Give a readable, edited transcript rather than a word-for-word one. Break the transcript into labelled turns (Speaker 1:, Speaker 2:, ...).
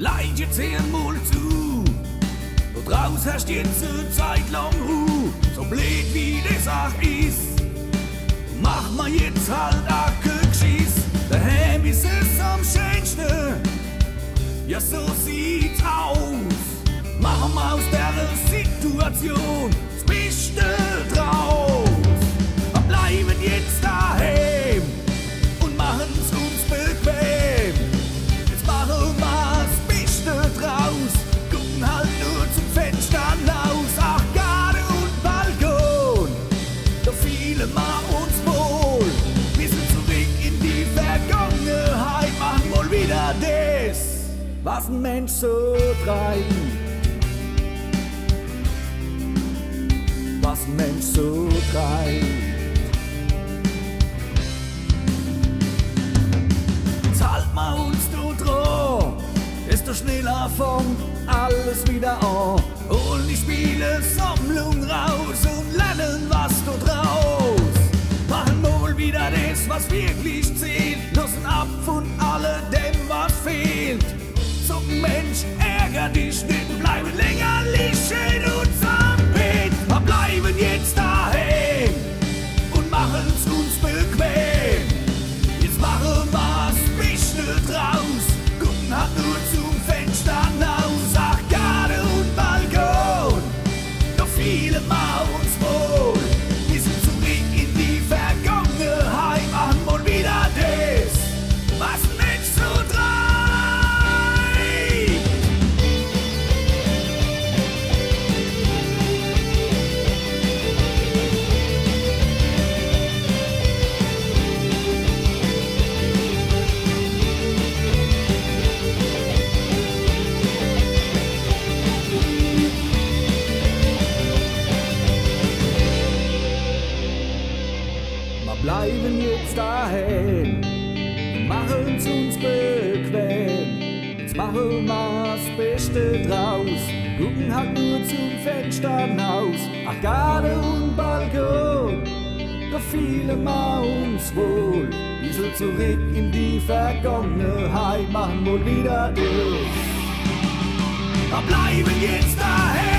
Speaker 1: Leid jetzt mal zu. Da draus herrscht jetzt eine Zeit lang Ruhe, so blöd wie das auch ist. Mach mal jetzt halt auch kein Geschiss, daheim ist es am schönsten. Ja, so sieht's aus. Machen wir aus der Situation das Beste draus. Wir bleiben jetzt daheim und machen's uns bequem. Jetzt machen wir das Beste draus, gucken halt nur zum Fenster hinaus. Ach, Garten und Balkon, da fühlen wir uns wohl. Wir sind zurück in die Vergangenheit, machen wohl wieder das, was ein Mensch so treibt. Was ein Mensch so treibt. Jetzt halten wir uns da dran, desto schneller fängt alles wieder an. Und ich spiele Sammlung raus und lernen was da draus. Machen wohl wieder das, was wirklich zählt, lassen ab von alledem, was fehlt. So Mensch, ärger dich nicht, bleiben länger liegen und zusammen. Wir bleiben jetzt daheim und machen's uns bequem. Jetzt machen wir's Beste draus, gucken halt nur zum Fenster hinaus. Ach, Garten und Balkon, doch viele machen uns wohl. Wir sind zurück in die Vergangenheit, machen wohl wieder das, was ein Mensch so treibt. Wir bleiben jetzt daheim, machen's uns bequem. Jetzt machen wir's Beste draus, gucken halt nur zum Fenster hinaus. Ach, Garten und Balkon, da fühlen wir uns wohl. Bisschen zurück in die Vergangenheit, machen wohl wieder durch. Wir bleiben jetzt daheim.